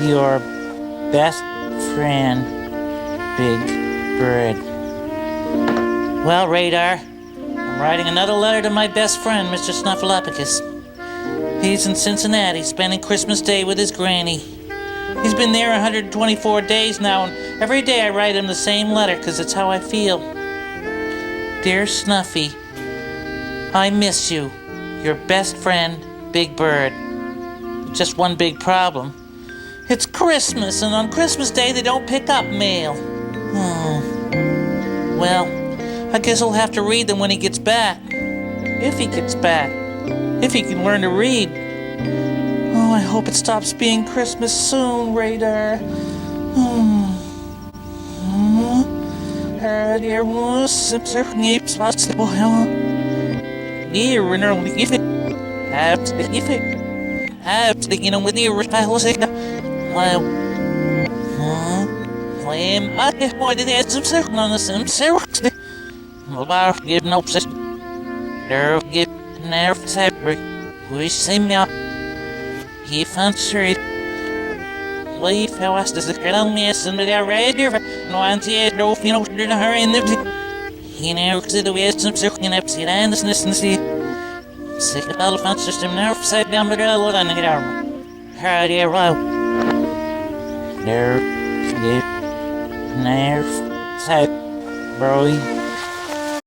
Your best friend, Big Bird. Well, Radar, I'm writing another letter to my best friend, Mr. Snuffleupagus. He's in Cincinnati, spending Christmas Day with his granny. He's been there 124 days now, and every day I write him the same letter, because it's how I feel. Dear Snuffy, I miss you. Your best friend, Big Bird. Just one big problem. It's Christmas, and on Christmas Day they don't pick up mail. Well, I guess I'll have to read them when he gets back. If he gets back. If he can learn to read. Oh, I hope it stops being Christmas soon, Radar. If answered, leave how us does the girl miss and they are ready for no anti no fino to her in the he now to the west some circling up see and this and see sick of elephant system now side down the girl and get arm how do you roll nerve side bro